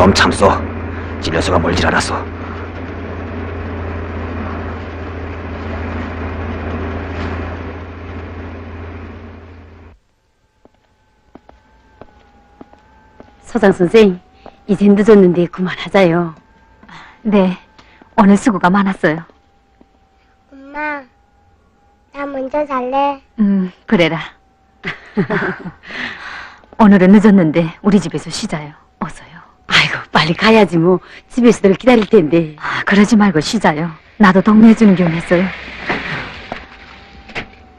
좀 참소. 찔려서가 멀질 않았어. 서장 선생, 이제 늦었는데 그만하자요. 네, 오늘 수고가 많았어요. 엄마, 나 먼저 잘래. 그래라. 오늘은 늦었는데 우리 집에서 쉬자요. 어서요. 아이고, 빨리 가야지 뭐. 집에서들 기다릴 텐데. 그러지 말고 쉬자요. 나도 동료해주는 경우 했어요.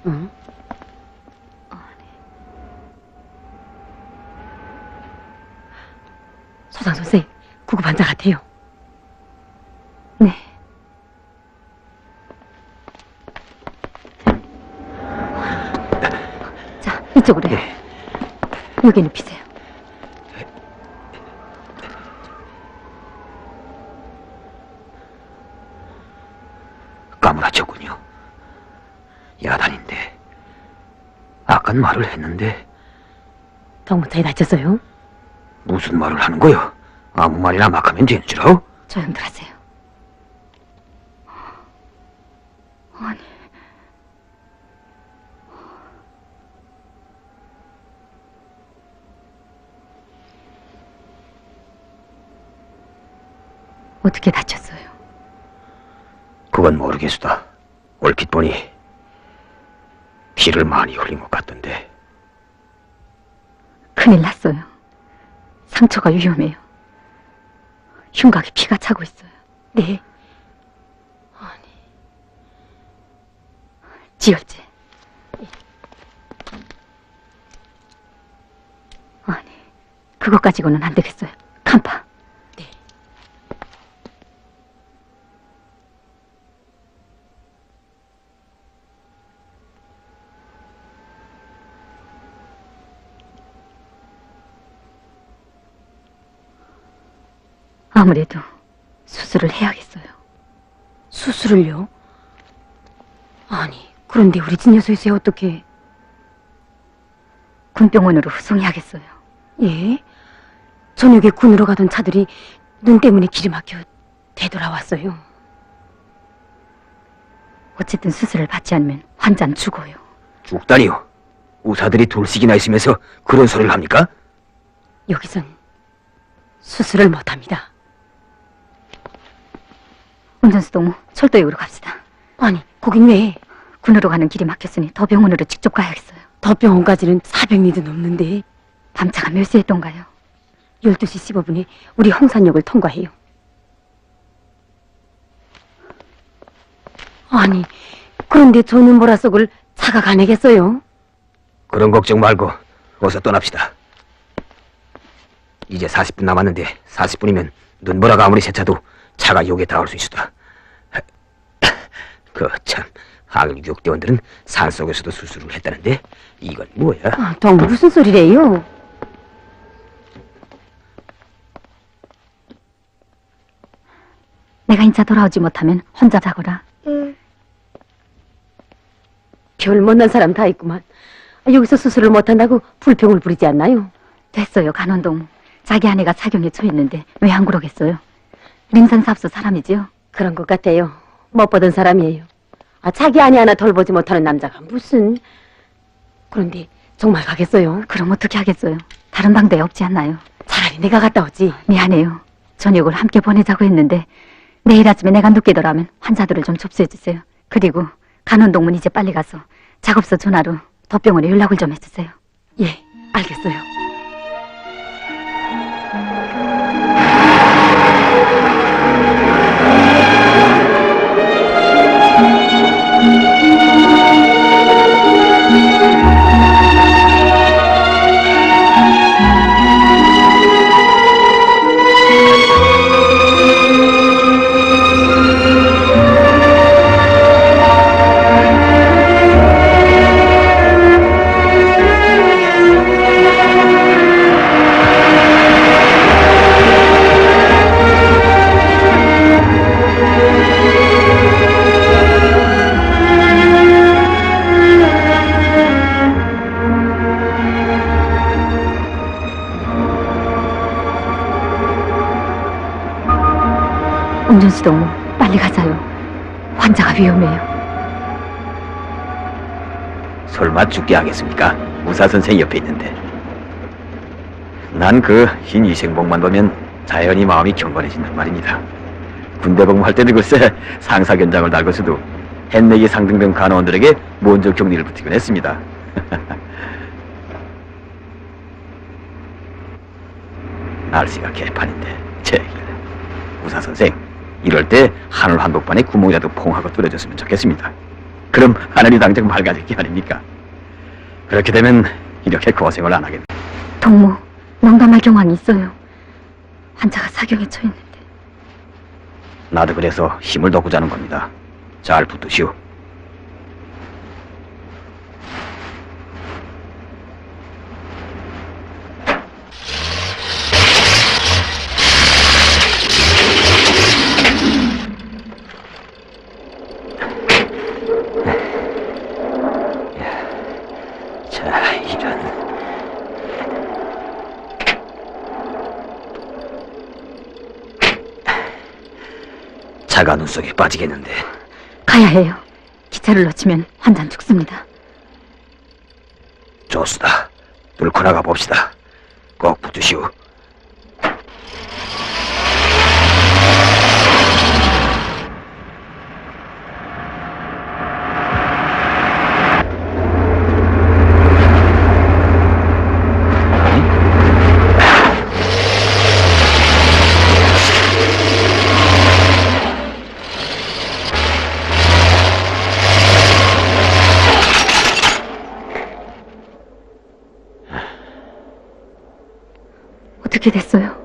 응? 서장 선생, 구급 환자 같아요. 네. 자, 이쪽으로요. 여기 눕히세요. 까무라쳤군요. 야단인데. 아깐 말을 했는데 덩무터에 다쳤어요? 무슨 말을 하는 거요? 아무 말이나 막 하면 되는 줄 알아? 조용들 하세요. 아니. 어떻게 다쳤어요? 그건 모르겠수다. 얼핏 보니 피를 많이 흘린 것 같던데. 큰일 났어요. 상처가 위험해요. 흉곽에 피가 차고 있어요. 네. 지혈제. 아니, 그것 가지고는 안 되겠어요. 간파. 네. 아무래도 수술을 해야겠어요. 수술을요? 아니, 그런데 우리 진여소에서 어떻게... 군병원으로 후송해야겠어요. 예? 저녁에 군으로 가던 차들이 눈 때문에 길이 막혀 되돌아왔어요. 어쨌든 수술을 받지 않으면 환자는 죽어요. 죽다니요. 의사들이 둘씩이나 있으면서 그런 소리를 합니까? 여기선 수술을 못합니다. 운전수 동무, 철도역으로 갑시다. 아니, 거긴 왜? 군으로 가는 길이 막혔으니 더 병원으로 직접 가야겠어요. 더 병원까지는 400리도 넘는데 밤차가 몇 시에 던가요? 12시 15분에 우리 홍산역을 통과해요. 아니, 그런데 저 눈보라 속을 차가 가내겠어요? 그런 걱정 말고 어서 떠납시다. 이제 40분 남았는데 40분이면 눈보라가 아무리 세차도 차가 여기에 닿을 수 있수다. 그 참, 항일 육대원들은 산속에서도 수술을 했다는데 이건 뭐야? 동 무슨 소리래요? 내가 인차 돌아오지 못하면 혼자 자거라. 응. 별 못난 사람 다 있구만. 여기서 수술을 못한다고 불평을 부리지 않나요? 됐어요, 간원동무. 자기 아내가 사경에 처했는데 왜 안 그러겠어요? 림산사업소 사람이지요? 그런 것 같아요. 못 보던 사람이에요. 자기 아내 하나 돌보지 못하는 남자가 무슨... 그런데 정말 가겠어요? 그럼 어떻게 하겠어요? 다른 방도에 없지 않나요? 차라리 내가 갔다 오지. 미안해요. 저녁을 함께 보내자고 했는데 내일 아침에 내가 늦게더라면 환자들을 좀 접수해주세요. 그리고 간원동문 이제 빨리 가서 작업소 전화로 덧병원에 연락을 좀 해주세요. 예, 알겠어요. 씨 동무, 빨리 가자요. 환자가 위험해요. 설마 죽게 하겠습니까? 의사 선생 옆에 있는데. 난 그 흰 이생복만 보면 자연히 마음이 경건해진단 말입니다. 군대 복무할 때는 글쎄 상사견장을 달고서도 헨내기 상등 등 간호원들에게 먼저 격리를 붙이곤 했습니다. 날씨가 개판인데 의사 선생, 이럴 때 하늘 한복판에 구멍이라도 퐁하고 뚫어줬으면 좋겠습니다. 그럼 하늘이 당장 맑아질 게 아닙니까? 그렇게 되면 이렇게 고생을 안 하겠네. 동무, 농담할 경황이 있어요. 환자가 사경에 처했는데. 나도 그래서 힘을 더 구자는 겁니다. 잘 붙으시오. 자, 이런. 차가 눈 속에 빠지겠는데. 가야 해요. 기차를 놓치면 환자는 죽습니다. 좋수다. 뚫고 나가 봅시다. 꼭 붙으시오. 어떻게 됐어요?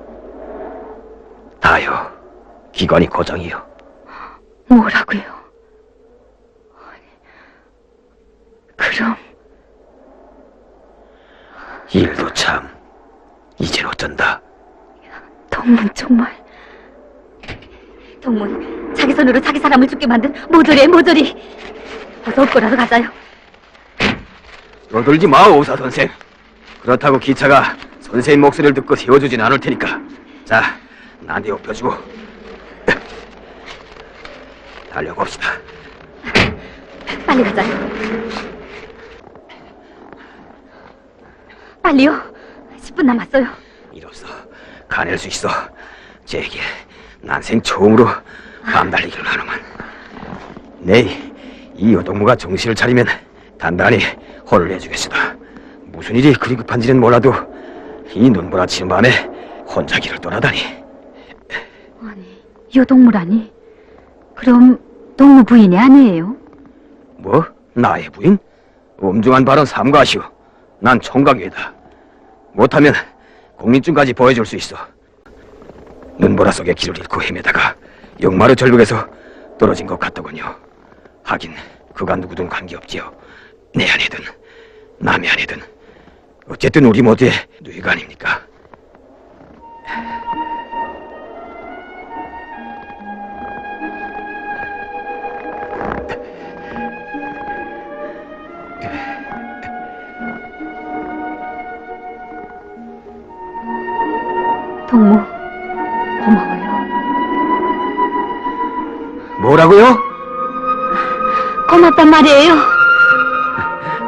다요. 기관이 고장이요. 뭐라고요? 그럼 일도 참. 이젠 어쩐다. 동문 정말. 동문, 자기 손으로 자기 사람을 죽게 만든 모조리의 모조리. 어서 업고라도 가자요. 떠들지 마, 의사 선생. 그렇다고 기차가 선생님 목소리를 듣고 세워주진 않을 테니까. 자, 나한테 엎혀주고 달려봅시다. 빨리 가자요. 빨리요. 10분 남았어요. 이로써 가낼 수 있어. 제게 난생 처음으로 밤 달리기를 하노만. 내이 여동무가 정신을 차리면 단단히 혼을 내주겠으다. 무슨 일이 그리 급한지는 몰라도 이 눈보라치는 밤에 혼자 길을 떠나다니. 아니, 요동무라니? 그럼 동무 부인이 아니에요? 뭐? 나의 부인? 엄중한 발언 삼가시오. 난 총각이다. 못하면 공민증까지 보여줄 수 있어. 눈보라 속에 길을 잃고 헤매다가 역마루 절벽에서 떨어진 것 같더군요. 하긴 그가 누구든 관계없지요. 내 아내든 남의 아내든 어쨌든 우리 모두의 누이가 아닙니까? 동무, 고마워요. 뭐라고요? 고맙단 말이에요.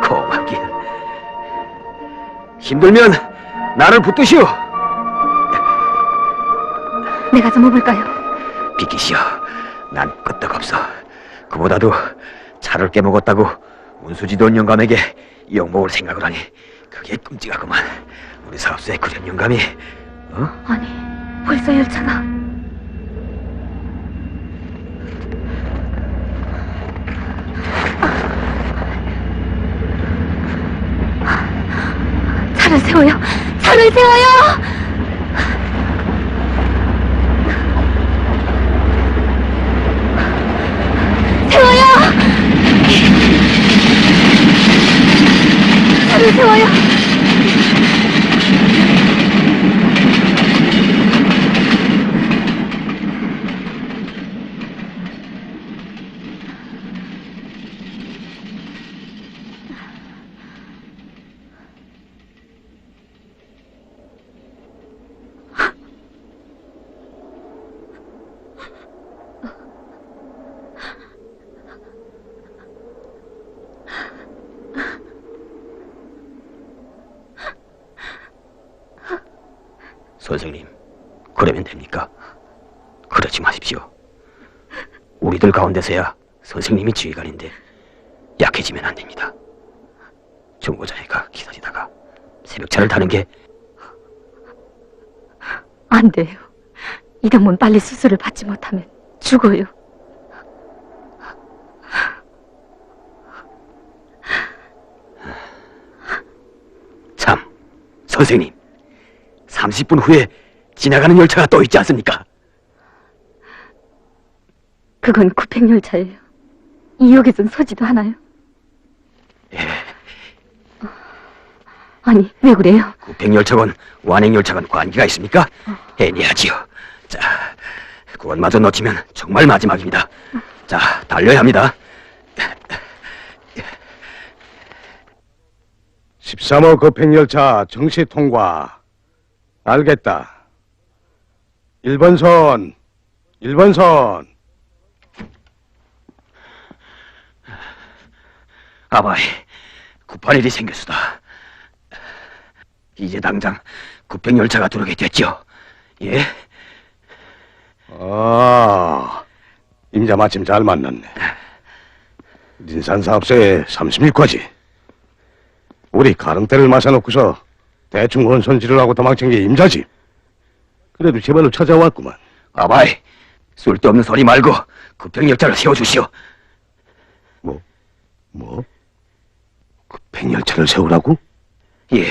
고맙긴. 힘들면 나를 붙드시오. 내가 좀 업을까요? 비키시오. 난 끄떡없어. 그보다도 차를 깨먹었다고 운수지돈 영감에게 욕먹을 생각을 하니 그게 끔찍하구만. 우리 사업소의 그런 영감이. 아니, 벌써 열차가. 차를 세워요. 차를 세워요. 세워요. 차를 세워요. 선생님, 그러면 됩니까? 그러지 마십시오. 우리들 가운데서야 선생님이 지휘관인데 약해지면 안 됩니다. 정거장애가 기다리다가 새벽차를 타는 게 안 돼요. 이동문 빨리 수술을 받지 못하면 죽어요. 참, 선생님, 30분 후에 지나가는 열차가 또 있지 않습니까? 그건 구팽열차예요. 이 역에선 서지도 않아요. 아니, 왜 그래요? 구팽열차건 완행열차건 관계가 있습니까? 애니하지요. 자, 그것마저 놓치면 정말 마지막입니다. 자, 달려야 합니다. 13호 급행열차 정시 통과. 알겠다. 1번선, 1번선. 아바이, 급한 일이 생겼수다. 이제 당장 급행열차가 들어오게 됐죠. 예? 아, 임자 마침 잘 만났네. 닌산사업소에 36과지. 우리 가릉대를 마셔놓고서 대충 원손질을 하고 도망친 게 임자지. 그래도 제발로 찾아왔구만. 아바이, 쓸데없는 소리 말고 급행열차를 세워주시오. 뭐? 급행열차를 세우라고? 예,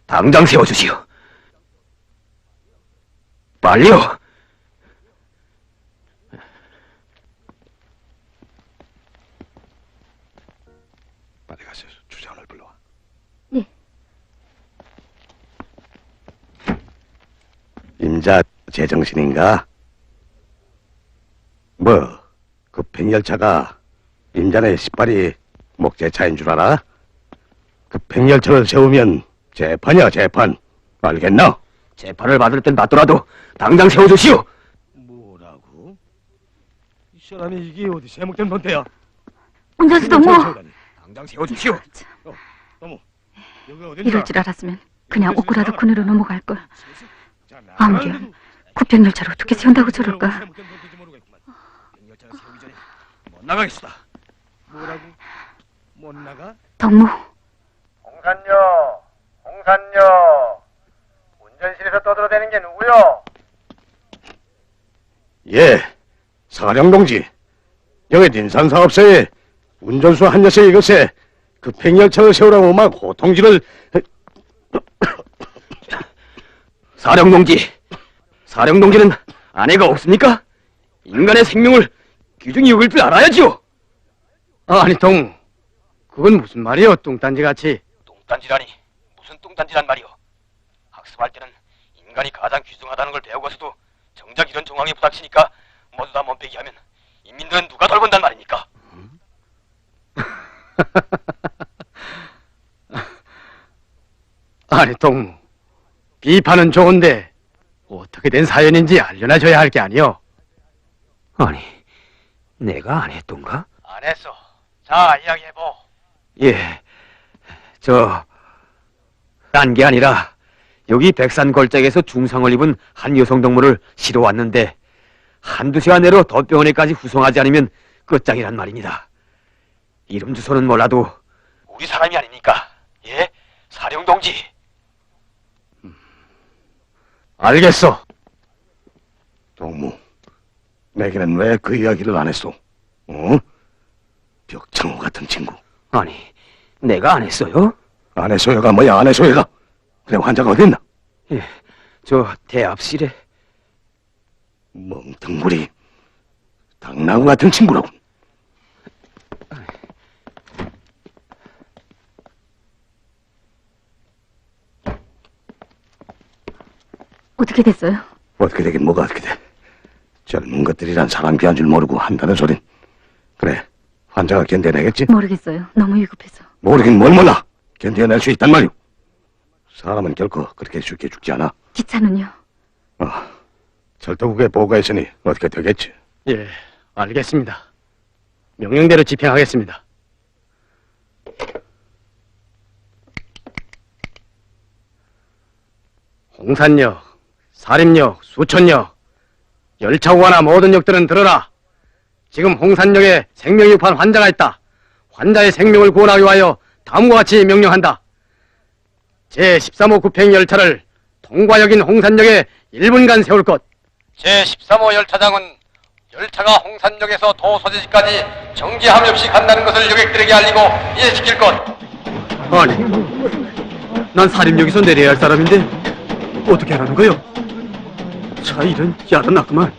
당장 세워주시오. 빨리요. 빨리 가서 주장을 불러와. 네. 임자 제정신인가? 뭐, 급행열차가 임자네 시발이 목재차인 줄 알아? 급행열차를 세우면 재판이야, 재판. 알겠나? 재판을 받을 땐 받더라도 당장 세워주시오. 뭐라고? 이 사람이 이게 어디 세목된 돈대야? 운전수 동무! 당장 세워주시오. 너무 여기 어딘가? 이럴 줄 알았으면 그냥 오꾸라도 군으로 넘어갈걸. 아무리야, 구평열차를 어떻게 세운다고 저럴까? 열차를 세우기 전에 못 나가겠다. 뭐라고? 못 나가? 동무, 홍산요. 운전실에서 떠들어대는 게 누구요? 예, 사령동지. 여기 닌산사업소에 운전수 한 녀석이 이것에 급행열차를 세우라고 막 호통질을. 사령동지는 아내가 없습니까? 인간의 생명을 귀중히 여길 줄 알아야지요. 아니 그건 무슨 말이요? 뚱딴지같이. 뚱딴지라니 무슨 뚱딴지란 말이오. 학습할 때는 인간이 가장 귀중하다는 걸 배우고서도 정작 이런 정황에 부닥치니까 모두 다 몸빼기 하면 인민들은 누가 돌본단 말입니까? 아니 비판은 좋은데 어떻게 된 사연인지 알려놔줘야 할 게 아니요. 아니, 내가 안 했던가? 안 했어. 자, 이야기해보. 예, 딴 게 아니라 여기 백산골짜기에서 중상을 입은 한 여성 동물을 실어 왔는데 한두 시간 내로 덧병원에까지 후송하지 않으면 끝장이란 말입니다. 이름 주소는 몰라도 우리 사람이 아닙니까? 예? 사령동지. 알겠어. 동무, 내게는 왜 그 이야기를 안 했어? 어? 벽창호 같은 친구. 아니, 내가 안 했어요? 안 해소여가 뭐야, 안 해소여가? 그래, 환자가 어딨나? 예, 대합실에. 멍텅구리. 당나무 같은 친구라고. 어떻게 됐어요? 어떻게 되긴 뭐가 어떻게 돼. 젊은 것들이란 사람 귀한 줄 모르고 한다는 소린. 그래, 환자가 견뎌내겠지? 모르겠어요. 너무 위급해서. 모르긴 뭘 몰라. 견뎌낼 수 있단 말이오. 사람은 결코 그렇게 쉽게 죽지 않아. 기차는요? 철도국에 보고가 있으니 어떻게 되겠지. 예, 알겠습니다. 명령대로 집행하겠습니다. 홍산역 사림역, 수천역, 열차구나 모든 역들은 들어라. 지금 홍산역에 생명유판 환자가 있다. 환자의 생명을 구원하기 위하여 다음과 같이 명령한다. 제13호 급행 열차를 통과역인 홍산역에 1분간 세울 것. 제13호 열차장은 열차가 홍산역에서 도소재지까지 정지함 없이 간다는 것을 여객들에게 알리고 이해시킬 것. 아니, 난 사림역에서 내려야 할 사람인데 어떻게 하라는 거요? 자, 이런 야단났구만.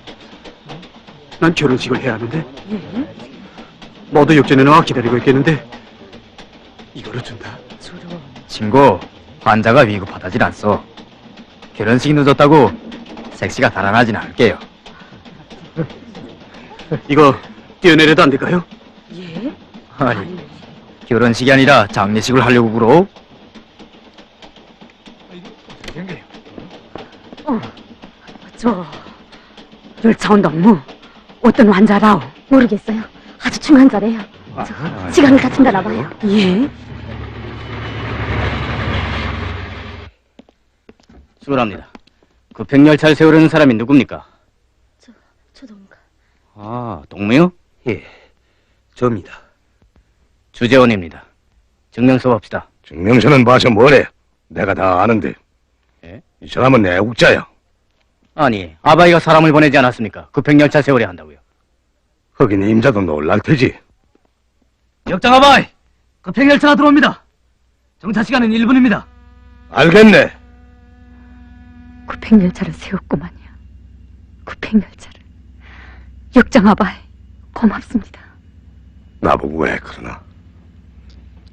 난 결혼식을 해야 하는데 너도 역전에 나와 기다리고 있겠는데 이거를 준다. 친구, 환자가 위급하다질 않소. 결혼식이 늦었다고 섹시가 달아나진 않을게요. 이거 뛰어내려도 안 될까요? 예? 아니, 결혼식이 아니라 장례식을 하려고 그러? 열차 운동무 어떤 환자라오? 모르겠어요. 아주 중요한 자래요. 시간을 다친다나 봐요. 예? 수고합니다. 급행열차를 세우려는 사람이 누굽니까? 초동가. 아, 동무요? 예, 저입니다. 주재원입니다. 증명서 봅시다. 증명서는 봐서 뭐래? 내가 다 아는데. 예? 이 사람은 애국자야. 아니, 아바이가 사람을 보내지 않았습니까? 급행열차 세우려 한다고요. 흑인 임자도 놀랄 테지. 역장아바이! 급행열차가 들어옵니다. 정차 시간은 1분입니다. 알겠네. 급행열차를 세웠구만요. 급행열차를. 역장아바이, 고맙습니다. 나보고 왜 그러나?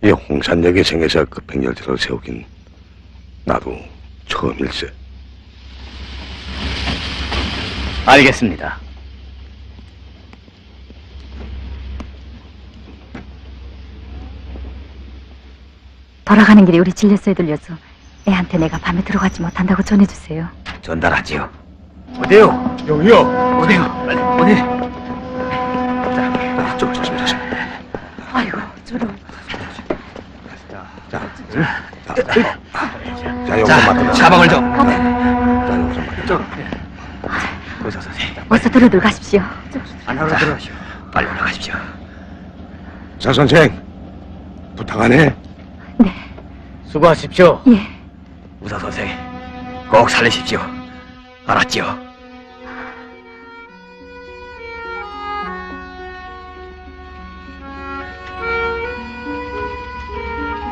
이 홍산역에 생겨서 급행열차를 세우긴 나도 처음일세. 알겠습니다. 돌아가는 길에 우리 진례소에 들려서 애한테 내가 밤에 들어가지 못한다고 전해주세요. 전달하지요. 어디요? 여기요. 어디요? 어디? 자, 좀 조심하세요. 아이고, 저런. 자, 여기서 맡아라. 가방을 좀. 자, 여기서 맡아라. 의사 선생님, 어서 들어들 가십시오. 안으로 들어가시오. 빨리 올라가십시오. 자, 선생. 부탁하네. 네, 수고하십시오. 예. 의사 선생, 꼭 살리십시오. 알았지요?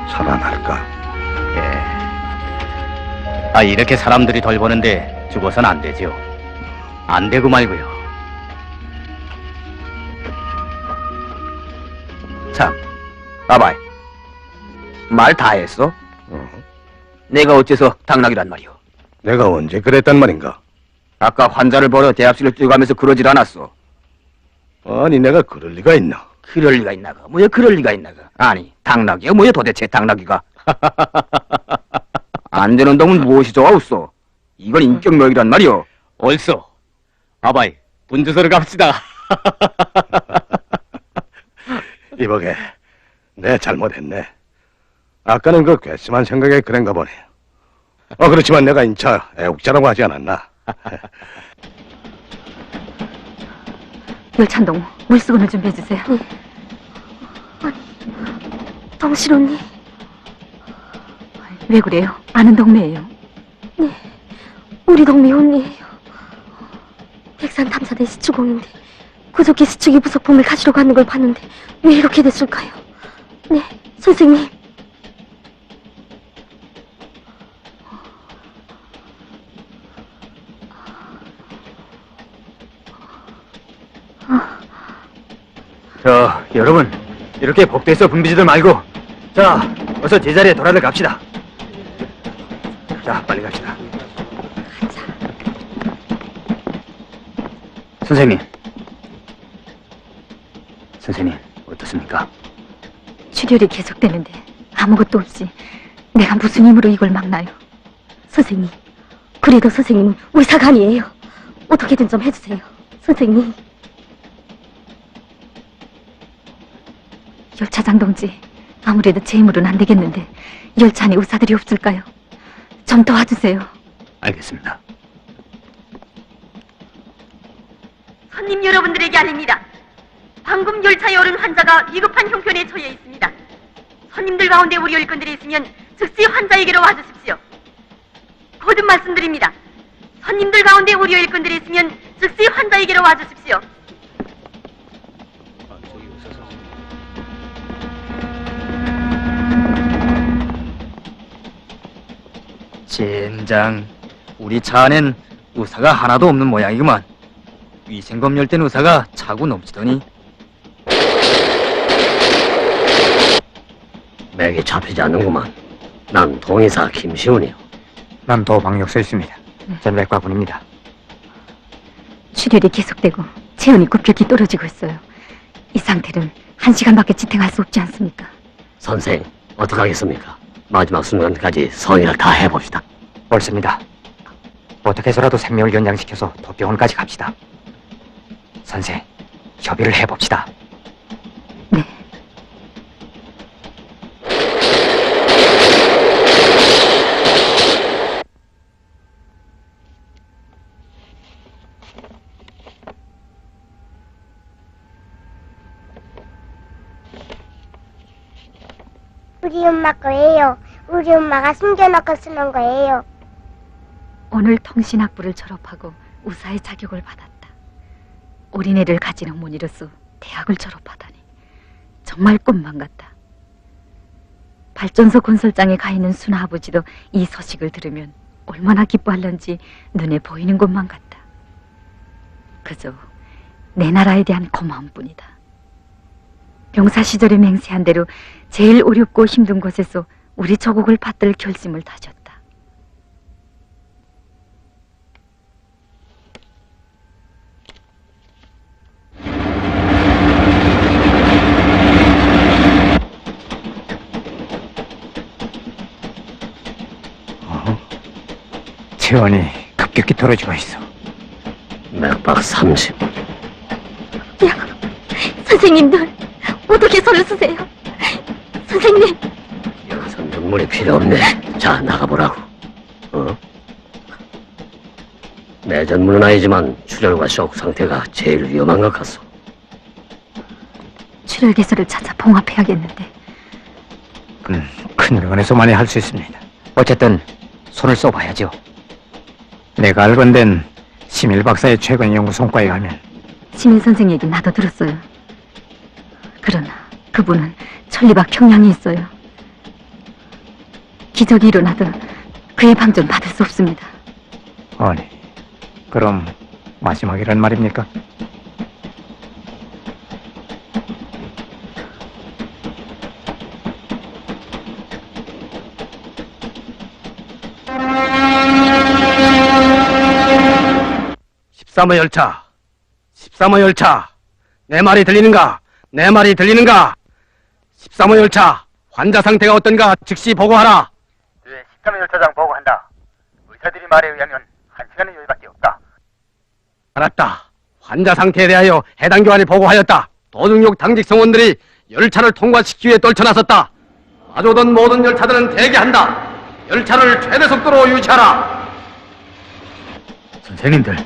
살아날까? 예. 아, 이렇게 사람들이 덜 보는데 죽어선 안 되지요. 안 되고 말고요. 참, 아바이, 말 다 했어? 내가 어째서 당나귀란 말이오? 내가 언제 그랬단 말인가? 아까 환자를 보러 대합실로 뛰어가면서 그러질 않았어. 아니, 내가 그럴 리가 있나? 그럴 리가 있나가? 뭐야 그럴 리가 있나가? 아니, 당나귀야 뭐야 도대체 당나귀가? 안 되는 놈은 무엇이 좋아했어? 이건 인격묘역이란 말이오. 옳소. 아바이, 분주소를 갑시다. 이보게, 내 잘못했네. 아까는 그 괘씸한 생각에 그런가 보네. 그렇지만 내가 인차 애국자라고 하지 않았나? 열찬동, 물수건을 준비해주세요. 동실 언니, 왜 그래요? 아는 동네예요. 우리 동네 언니예요. 백산 탐사대 시추공인데 그저께 시추기 부속품을 가지러 가는 걸 봤는데 왜 이렇게 됐을까요? 네, 선생님. 저, 여러분, 이렇게 복도에서 붐비지들 말고, 자, 어서 제자리에 돌아들 갑시다. 자, 빨리 갑시다. 선생님. 선생님, 어떻습니까? 출혈이 계속되는데 아무것도 없이 내가 무슨 힘으로 이걸 막나요? 선생님, 그래도 선생님은 의사가 아니에요. 어떻게든 좀 해주세요. 선생님. 열차장 동지, 아무래도 제 힘으로는 안 되겠는데 열차 안에 의사들이 없을까요? 좀 도와주세요. 알겠습니다. 손님 여러분들에게 알립니다. 방금 열차에 오른 환자가 위급한 형편에 처해 있습니다. 손님들 가운데 우리 일꾼들이 있으면 즉시 환자에게로 와주십시오. 거듭 말씀드립니다. 손님들 가운데 우리 일꾼들이 있으면 즉시 환자에게로 와주십시오. 젠장, 우리 차 안엔 의사가 하나도 없는 모양이구만. 위생검열된 의사가 차고 넘치더니. 맥이 잡히지 않는구만. 난 동의사 김시훈이요. 난 도방역서 있습니다. 전백과 군입니다. 출혈이 계속되고 체온이 급격히 떨어지고 있어요. 이 상태는 1시간밖에 지탱할 수 없지 않습니까? 선생, 어떡하겠습니까? 마지막 순간까지 성의를 다 해봅시다. 옳습니다. 어떻게 해서라도 생명을 연장시켜서 도병원까지 갑시다. 선생, 협의를 해봅시다. 네. 우리 엄마 거예요. 우리 엄마가 숨겨놓고 쓰는 거예요. 오늘 통신학부를 졸업하고 의사의 자격을 받았다. 어린애를 가진 어머니로서 대학을 졸업하다니 정말 꿈만 같다. 발전소 건설장에 가 있는 순아 아버지도 이 소식을 들으면 얼마나 기뻐할런지 눈에 보이는 것만 같다. 그저 내 나라에 대한 고마움뿐이다. 병사 시절에 맹세한 대로 제일 어렵고 힘든 곳에서 우리 조국을 받들 결심을 다졌다. 체온이 급격히 떨어지고 있어. 맥박 30. 선생님들, 어떻게 손을 쓰세요? 선생님, 여기서 눈물이 필요 없네. 자, 나가보라고. 내전문은 아니지만 출혈과 쇼크 상태가 제일 위험한 것 같소. 출혈 개수를 찾아 봉합해야겠는데. 큰 병원에서만이 할 수 있습니다. 어쨌든 손을 써봐야죠. 내가 알건 된 심일 박사의 최근 연구 성과에 가면 심일 선생 얘기 나도 들었어요. 그러나 그분은 천리밖 평양에 있어요. 기적이 일어나도 그의 방전 받을 수 없습니다. 아니, 그럼 마지막이란 말입니까? (13호) 열차, 13호 열차, 내 말이 들리는가? 내 말이 들리는가? 13호 열차, 환자 상태가 어떤가 즉시 보고하라. 네, 13호 열차장 보고한다. 의사들이 말에 의하면 1시간의 여유밖에 없다. 알았다. 환자 상태에 대하여 해당 교관이 보고하였다. 도중역 당직 성원들이 열차를 통과시키기 위해 떨쳐나섰다. 마주오던 모든 열차들은 대기한다. 열차를 최대 속도로 유지하라. 선생님들,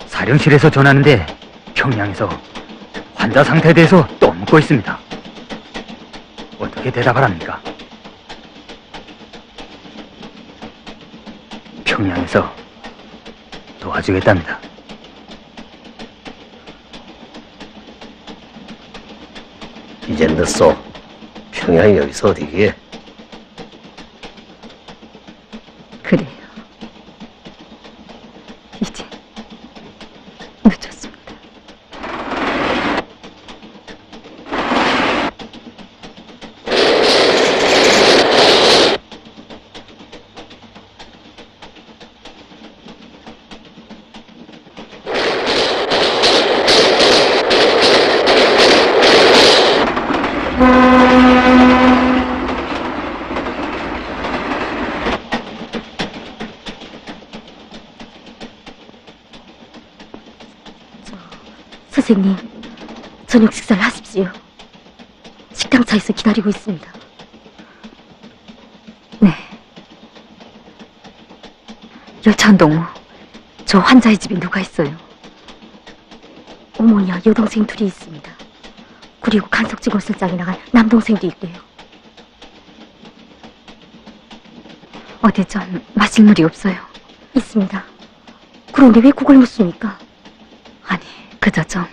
사령실에서 전하는데 평양에서 환자 상태에 대해서 또 묻고 있습니다. 어떻게 대답을 합니까? 평양에서 도와주겠답니다. 이젠 늦소. 평양이 여기서 어디기에? 그래요. 이제 늦었습니다. 선생님, 저녁 식사를 하십시오. 식당차에서 기다리고 있습니다. 네. 열차 운동후 저 환자의 집에 누가 있어요? 어머니와 여동생 둘이 있습니다. 그리고 간석직원실장에 나간 남동생도 있고요. 어디 좀 마실 물이 없어요? 있습니다. 그런데 왜 그걸 묻습니까? 아니, 그저 좀...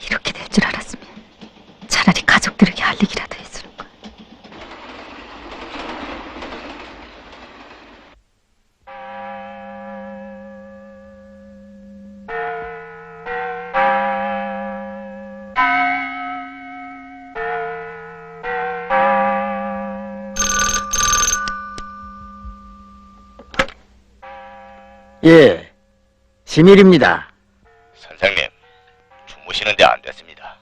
이렇게 될 줄 알았으면 차라리 가족들에게 알리기라도 했을 걸. 예, 시밀입니다. 선생님, 주무시는데 안 됐습니다.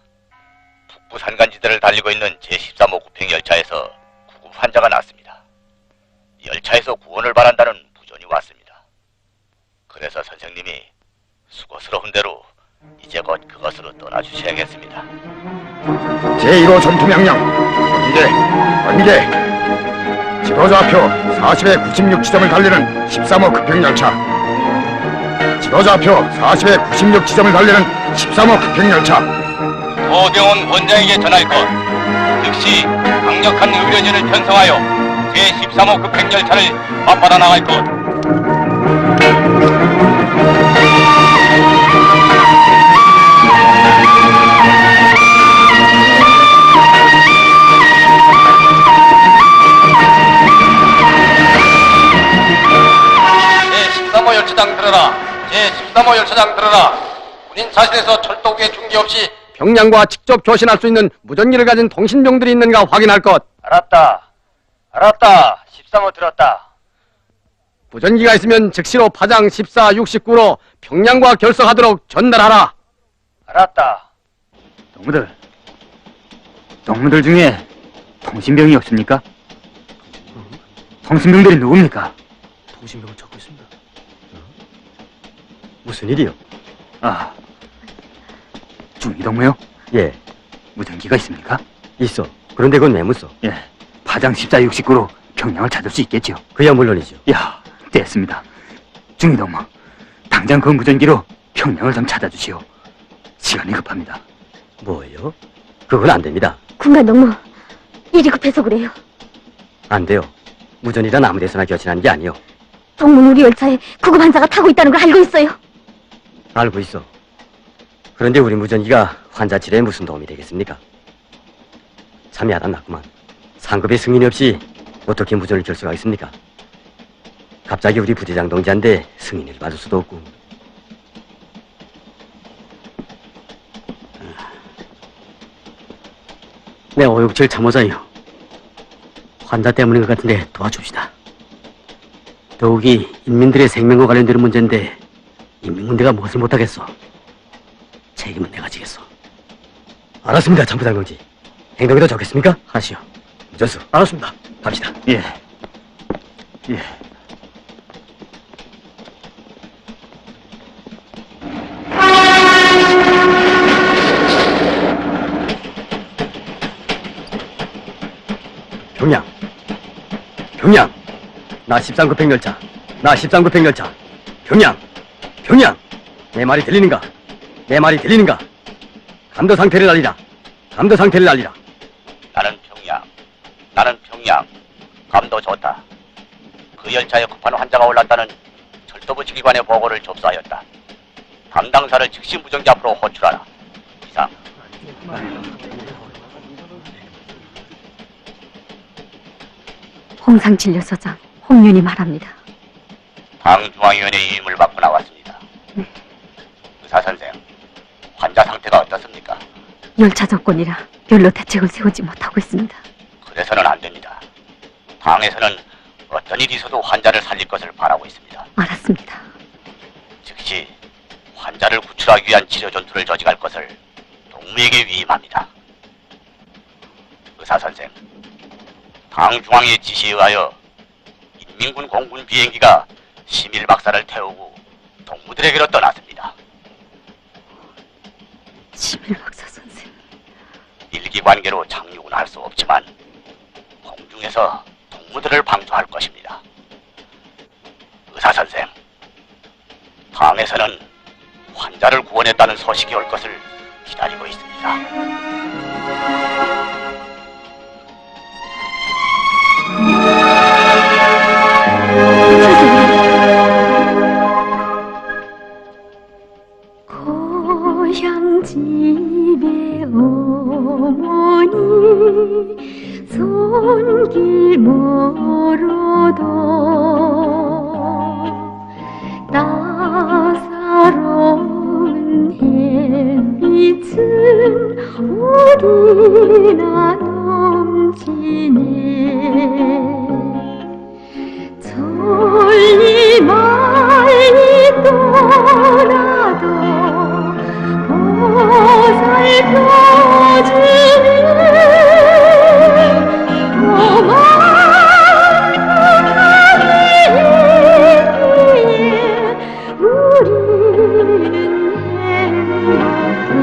북부 산간지대를 달리고 있는 제13호 구평 열차에서 구급 환자가 났습니다. 열차에서 구원을 바란다는 부전이 왔습니다. 그래서 선생님이 수고스러운 대로 이제 곧 그것으로 떠나주셔야겠습니다. 제1호 전투명령 번개 지도자표 40에 96 지점을 달리는 13호 급행열차. 지도자표 40에 96 지점을 달리는 13호 급행열차. 도병원 원장에게 전할 것. 즉시 강력한 의료진을 편성하여 제13호 급행열차를 맞받아 나갈 것. 제13호 열차장 들어라. 제13호 열차장 들어라. 군인 사실에서 철도국의 중계 없이 병량과 직접 교신할 수 있는 무전기를 가진 통신병들이 있는가 확인할 것. 알았다. 13호 들었다. 무전기가 있으면 즉시로 파장 14, 69로 병량과 결석하도록 전달하라. 알았다. 동무들 중에 통신병이 없습니까? 통신병들이 누굽니까? 통신병을 찾고 있습니다. 무슨 일이요? 아, 중위동무요? 예, 무전기가 있습니까? 있어. 그런데 그건 왜 묻소? 예, 파장 14, 69로 병량을 찾을 수 있겠죠. 그야 물론이죠. 야, 됐습니다. 중위동무, 당장 그 무전기로 병량을 좀 찾아주시오. 시간이 급합니다. 뭐요? 그건 안 됩니다. 군관 동무, 일이 급해서 그래요. 안 돼요. 무전이란 아무 데서나 교신하는 게 아니요. 동문 우리 열차에 구급 환자가 타고 있다는 걸 알고 있어요. 알고 있어. 그런데 우리 무전기가 환자 치료에 무슨 도움이 되겠습니까? 참이 알아났구만. 상급의 승인이 없이 어떻게 무전을 결석하겠습니까? 갑자기 우리 부대장 동지한테 승인을 받을 수도 없고. 내 567 참호자요. 환자 때문인 것 같은데 도와줍시다. 더욱이 인민들의 생명과 관련되는 문제인데 인민군대가 무엇을 못하겠어. 책임은 내가 지겠어. 알았습니다, 참부장 동지. 행동이 더 좋겠습니까? 하시오. 무전수. 알았습니다. 갑시다. 예. 예. 평양. 나 13급행 열차. 나 13급행 열차. 평양. 내 말이 들리는가? 감도 상태를 알리라. 나는 평양. 감도 좋다. 그 열차에 급한 환자가 올랐다는 철도부 지휘관의 보고를 접수하였다. 담당사를 즉시 무전기 앞으로 호출하라. 이상. 홍상진료소장 홍윤이 말합니다. 당중앙위원회의 임을 받고 나왔습니다. 네. 의사 선생, 환자 상태가 어떻습니까? 열차 조건이라 별로 대책을 세우지 못하고 있습니다. 그래서는 안 됩니다. 당에서는 어떤 일이 있어도 환자를 살릴 것을 바라고 있습니다. 알았습니다. 즉시 환자를 구출하기 위한 치료 전투를 조직할 것을 동무에게 위임합니다. 의사 선생, 당 중앙의 지시에 의하여 인민군 공군 비행기가 시밀 박사를 태우고 동무들에게로 떠났습니다. 시밀 박사 선생. 일기관계로 착륙은 할 수 없지만 공중에서 동무들을 방조할 것입니다. 의사 선생, 당에서는 환자를 구원했다는 소식이 올 것을 기다리고 있습니다. 고향 집에 어머니 손길 멀어도 따사로운 햇빛은 우리나 넘치네. 멀리 멀리 떠나도 보살펴주네. 고마워하기에 우리는 행복해.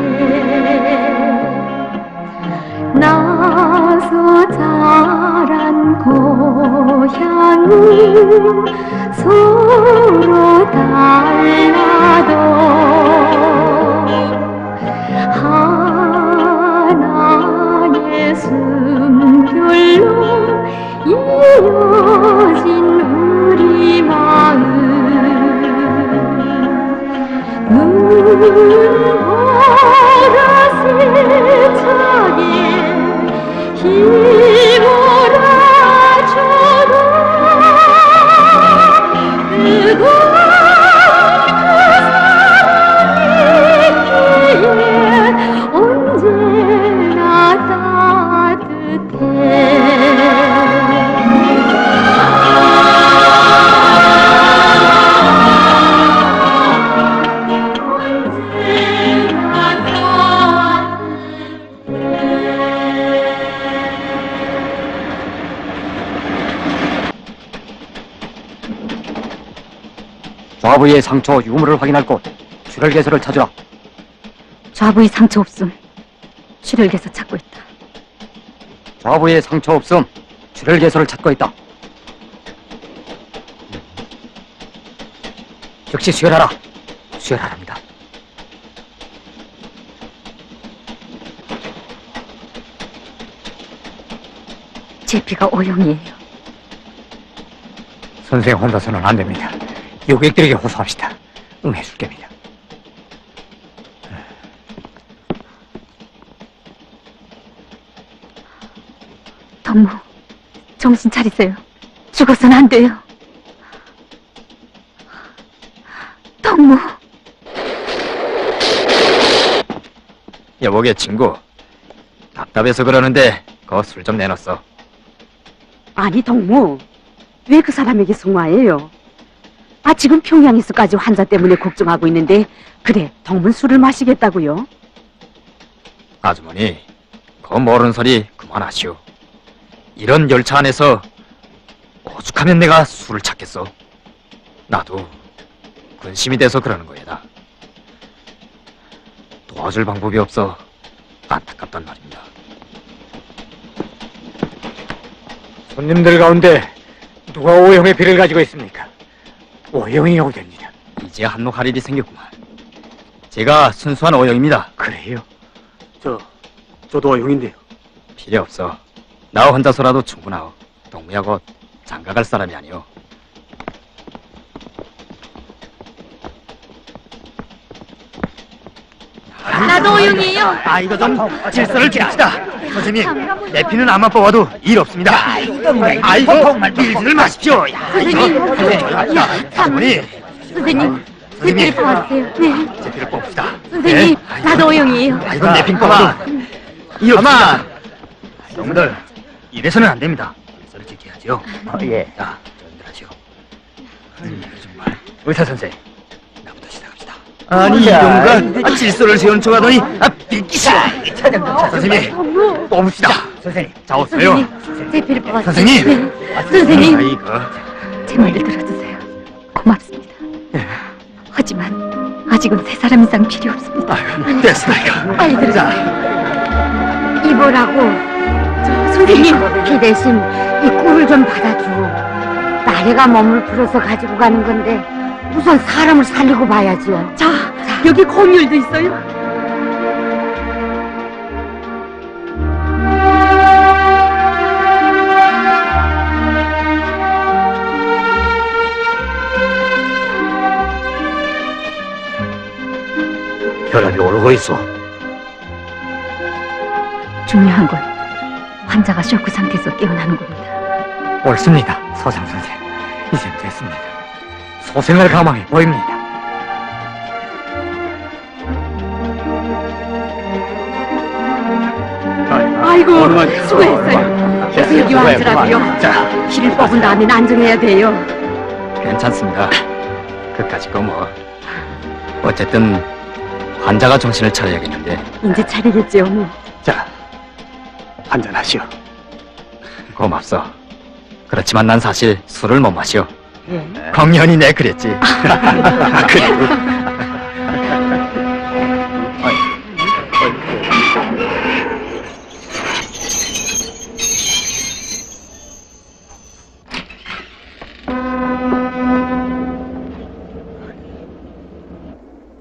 나서 자란 고향은 서로 달라도 하나의 숨결로 이어진 우리 마음. 눈보라 세차게 힘몰아줘도 뜨거운 그 사랑이기에 언제나 따뜻해. 좌부의 상처 유물을 확인할 곳 출혈개소를 찾으라. 좌부의 상처 없음. 출혈개서 찾고 있다. 좌부의 상처 없음. 출혈개소를 찾고 있다. 즉시 수혈하라. 수혈하랍니다. 제 피가 O형이에요. 선생 혼자서는 안 됩니다. 요객들에게 호소합시다. 응해줄 겁니다. 덕무, 정신 차리세요. 죽어서는 안 돼요. 덕무. 여보게 친구, 답답해서 그러는데 그 술 좀 내놨어. 아니 덕무, 왜 그 사람에게 송화해요? 아 지금 평양에서까지 환자 때문에 걱정하고 있는데 그래 덕문 술을 마시겠다고요? 아주머니, 그 모르는 소리 그만하시오. 이런 열차 안에서 오죽하면 내가 술을 찾겠어. 나도 근심이 돼서 그러는 거야다. 도와줄 방법이 없어 안타깝단 말입니다. 손님들 가운데 누가 O형의 피를 가지고 있습니까? O형이 오겠느냐? 이제 한몫 할 일이 생겼구만. 제가 순수한 O형입니다. 그래요? 저도 O형인데요. 필요 없어. 나 혼자서라도 충분하오. 동무야 곧 장가갈 사람이 아니오. 나도 O형이에요. 아, 이거 좀 질서를 지킵시다. 선생님, 내 피는 암만 뽑아도 일 없습니다. 아이고, 밀지를 마십시오. 선생님, 아주머니, 선생님, 제 피를 뽑아주세요. 네, 제 피를 뽑읍시다. 선생님, 나도 O형이에요. 아, 이건 내 피 뽑아도 일 없습니다. 여러분들, 이래서는 안 됩니다. 질서를 지켜야죠. 예. 자, 저들 하시오. 정말. 의사 선생, 나부터 시작합시다. 아니, 이놈과 질서를 세운 척하더니 비키시오. 선생님, 뽑읍시다. 선생님, 자, 없어요. 선생님, 제 피를 뽑아주세요. 선생님. 네. 선생님, 아이고. 제 말을 들어주세요. 고맙습니다. 하지만 아직은 세 사람 이상 필요 없습니다. 아유, 됐어요. 아이들. 자, 이보라고. 선생님, 피 대신 이 꿀을 좀 받아줘. 나래가 몸을 풀어서 가지고 가는 건데 우선 사람을 살리고 봐야지요. 자, 여기 검열도 있어요. 혈압이 오르고 있어. 중요한 건 환자가 쇼크 상태에서 깨어나는 겁니다. 옳습니다, 서장 선생. 이젠 됐습니다. 소생할 가망이 보입니다. 아이고, 수고했어요. 계속 여기 앉으라고요. 자, 피를 뽑은 다음에 안정해야 돼요. 괜찮습니다. 그까짓 거 뭐. 어쨌든 환자가 정신을 차려야겠는데. 이제 차리겠지요, 뭐. 자, 한잔하시오. 고맙소. 그렇지만 난 사실 술을 못 마시오. 예. 광년이 내 그랬지.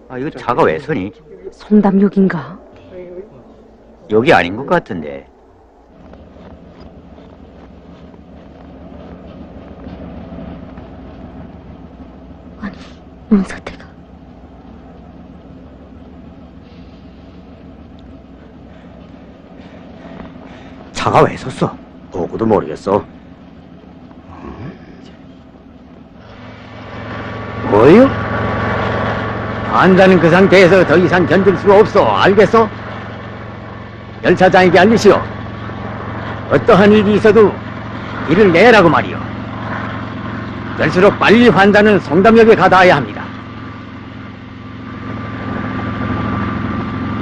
아, 이거 차가 왜 서니? 송담역인가? 여기 아닌 것 같은데. 아니, 윤사태가. 차가 왜 섰어? 보고도 모르겠어. 뭐요? 환자는 그 상태에서 더 이상 견딜 수가 없어. 알겠어? 열차장에게 알리시오. 어떠한 일이 있어도 일을 내라고 말이오. 될수록 빨리 환자는 송담역에 가닿아야 합니다.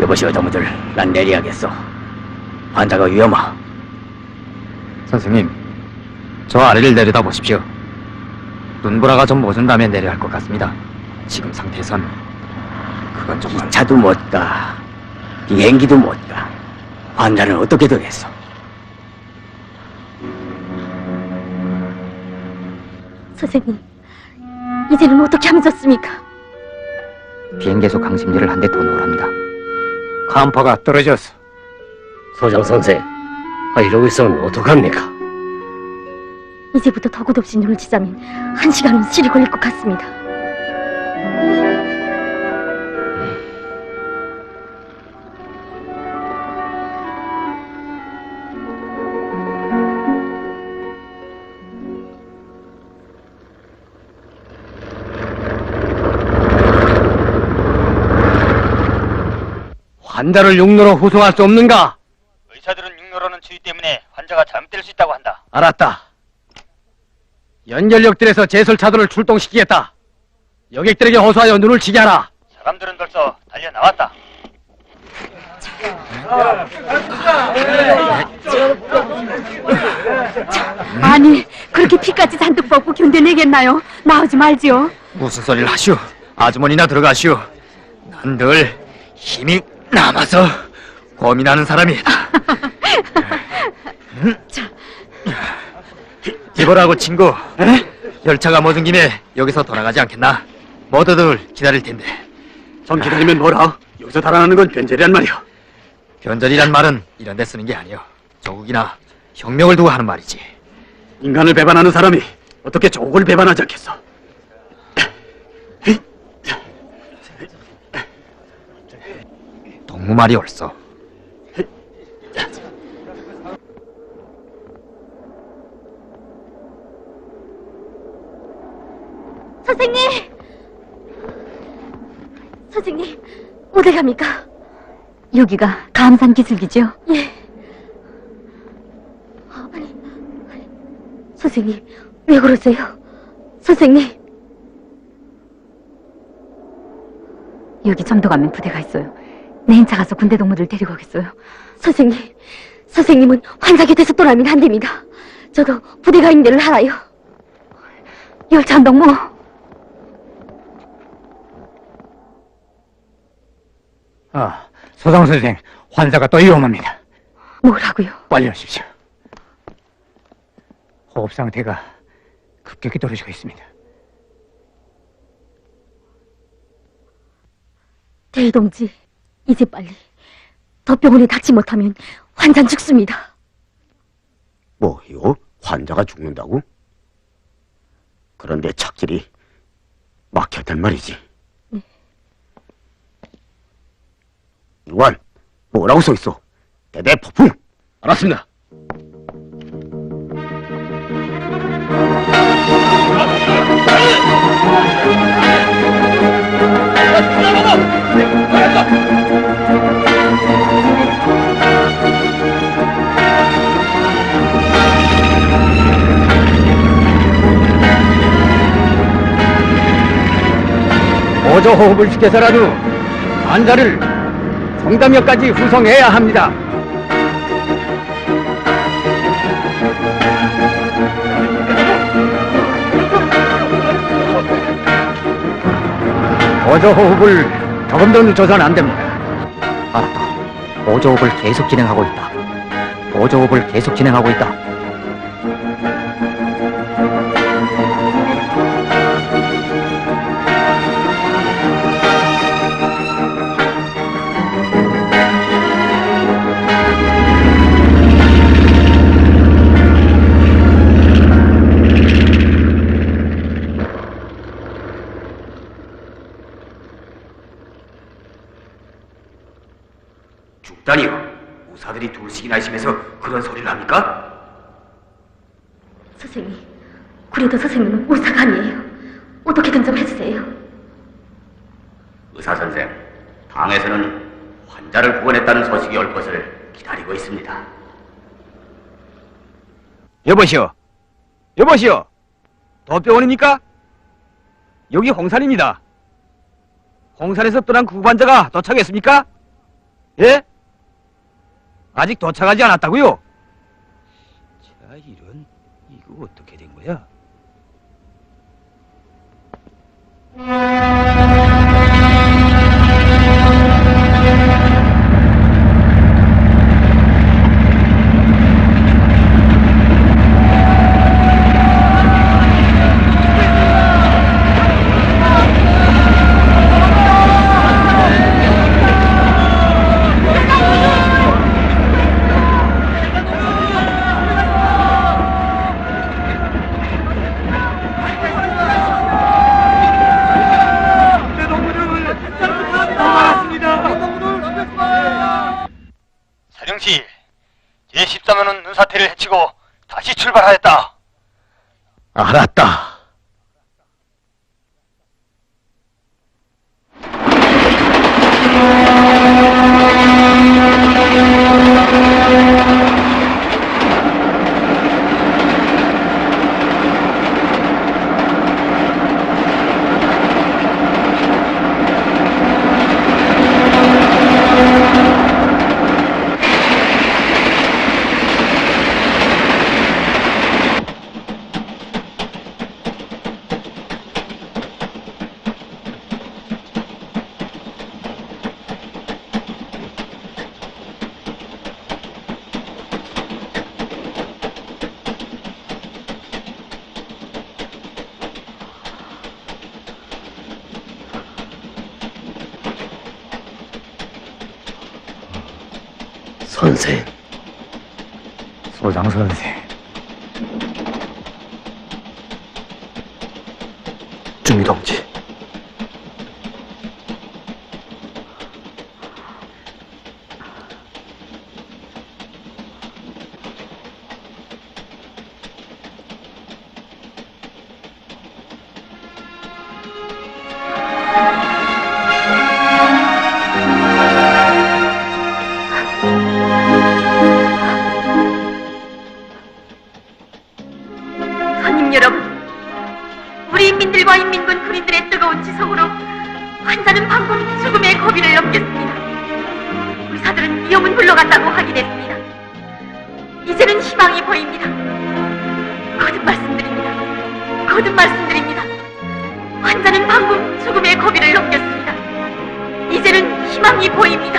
여보시오, 저무들. 난 내려야겠어. 환자가 위험하. 선생님, 저 아래를 내려다 보십시오. 눈보라가 좀 멎은 다음에 내려야 할 것 같습니다. 지금 상태에선 그건 정말... 차도 못 가. 비행기도 못 가. 환자는 어떻게 되겠어? 선생님, 이제는 어떻게 하면 좋습니까? 비행계속 강심제를 한 대 더 넣으랍니다. 간파가 떨어졌어. 소장 선생, 이러고 있으면 어떡합니까? 이제부터 더굿 없이 눈을 치자면 1시간은 실이 걸릴 것 같습니다. 환자를 육로로 후송할 수 없는가? 의사들은 육로라는 주의 때문에 환자가 잘못될 수 있다고 한다. 알았다. 연결역들에서 제설차도를 출동시키겠다. 여객들에게 호소하여 눈을 치게 하라. 사람들은 벌써 달려 나왔다. 아니, 그렇게 피까지 잔뜩 벗고 견뎌내겠나요? 나오지 말지요. 무슨 소리를 하시오. 아주머니나 들어가시오. 난 늘 힘이 남아서 고민하는 사람이다. 이보라고 친구. 열차가 멎은 김에 여기서 돌아가지 않겠나? 모두들 기다릴 텐데. 좀 기다리면 뭐라? 여기서 달아나는 건 변절이란 말이야. 변절이란 말은 이런 데 쓰는 게 아니오. 조국이나 혁명을 두고 하는 말이지. 인간을 배반하는 사람이 어떻게 조국을 배반하지 않겠어? 동무 말이 옳소. 선생님! 선생님, 어디 갑니까? 여기가 감산 기술기죠? 예. 아니, 선생님, 왜 그러세요? 선생님. 여기 점도 가면 부대가 있어요. 내 행차 가서 군대 동무들 데리고 오겠어요. 선생님, 선생님은 환자 곁에서 떠나면 안 됩니다. 저도 부대가 있는 데를 알아요. 열차 동무. 소장 선생, 환자가 또 위험합니다. 뭐라고요? 빨리 오십시오. 호흡 상태가 급격히 떨어지고 있습니다. 대희 동지, 이제 빨리. 더 병원에 닥치 못하면 환자는 죽습니다. 뭐요? 환자가 죽는다고? 그런데 착질이 막혔단 말이지. 네. 유관, 뭐라고 써있어? 대대폭풍! 알았습니다. 보조 호흡을 시켜서라도 환자를 성담역까지 후송해야 합니다. 보조 호흡을 조금 더 늦춰서는 안 됩니다. 알았다. 보조호흡을 계속 진행하고 있다. 보조호흡을 계속 진행하고 있다. 죽다니요? 의사들이 둘씩이나 있으면서 그런 소리를 합니까? 선생님, 그래도 선생님은 의사가 아니에요. 어떻게든 좀 해주세요. 의사 선생, 당에서는 환자를 구원했다는 소식이 올 것을 기다리고 있습니다. 여보시오, 여보시오, 도병원입니까? 여기 홍산입니다. 홍산에서 떠난 구반자가 도착했습니까? 예? 아직 도착하지 않았다고요? 자, 이런, 이거 어떻게 된 거야? 사령시, 제13호는 눈사태를 해치고 다시 출발하였다. 알았다. 선생. 소장 선생. 중위 동지. 손님 여러분, 우리 인민들과 인민군 군인들의 뜨거운 지성으로 환자는 방금 죽음의 고비를 넘겼습니다. 의사들은 위험은 물러갔다고 확인했습니다. 이제는 희망이 보입니다. 거듭 말씀드립니다. 거듭 말씀드립니다. 환자는 방금 죽음의 고비를 넘겼습니다. 이제는 희망이 보입니다.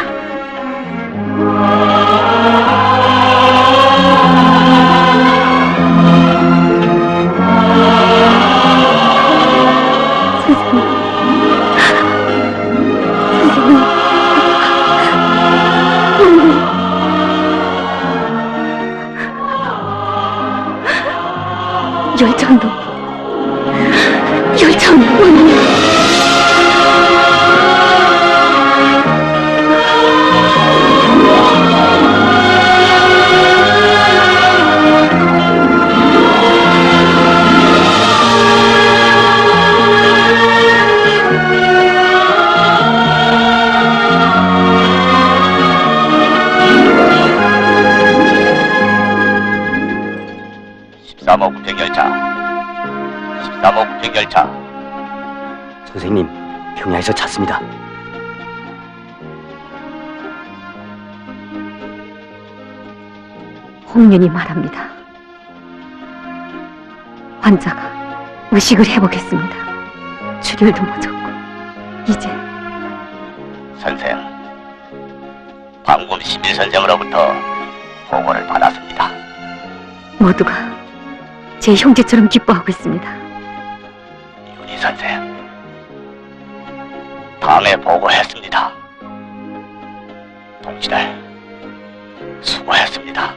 열차운동 원인이에요. 열차. 선생님, 평야에서 찾습니다. 홍윤이 말합니다. 환자가 의식을 회복했습니다. 출혈도 멎었고 이제 선생, 방금 시밀 선생으로부터 보고를 받았습니다. 모두가 제 형제처럼 기뻐하고 있습니다. 윤희 선생, 밤에 보고했습니다. 동지들, 수고했습니다.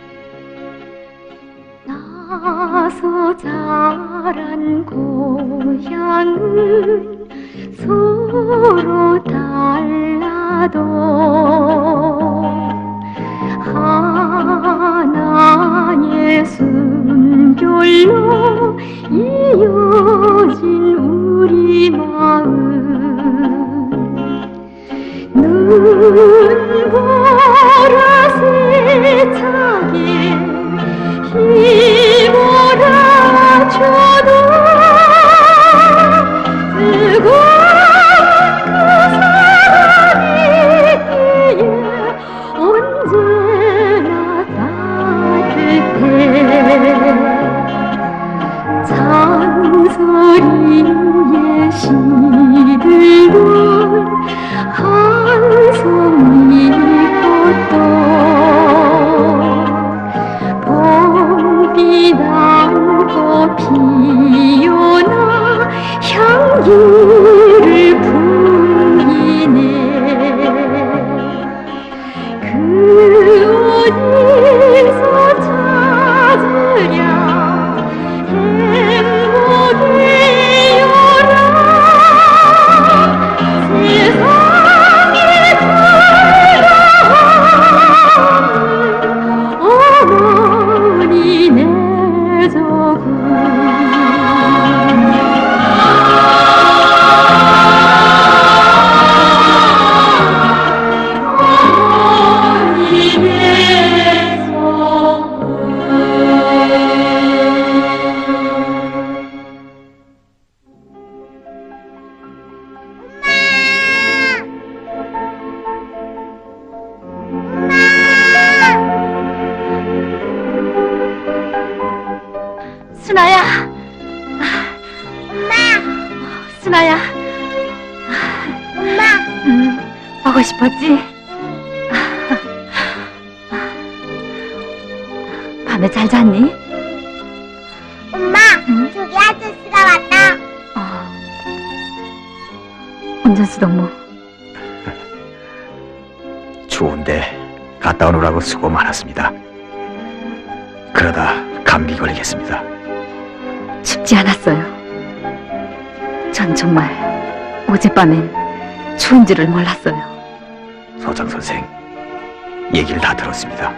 나서 자란 고향은 서로 달라도 하나의 순결로 이어진 우리 마음 눈보라 세차게 힘몰아줘도 뜨거운 그 사랑이 뒤에 언제나 따뜻해 잔소리에 시들던 한 송이 꽃도 봄비 안고 피어나 향기를 풍기네 그 어디서 찾으랴 행복이여라 세상에 살아가는 어머니 내 조국 어머니 내 조국 순아야 엄마, 순아야 엄마, 보고 싶었지? 밤에 잘 잤니? 엄마, 저기 아저씨가 왔다. 운전수 동무 추운데 갔다 오느라고 수고 많았습니다. 그러다 감기 걸리겠습니다. 춥지 않았어요. 전 정말 어젯밤엔 추운 줄을 몰랐어요. 소장 선생, 얘기를 다 들었습니다.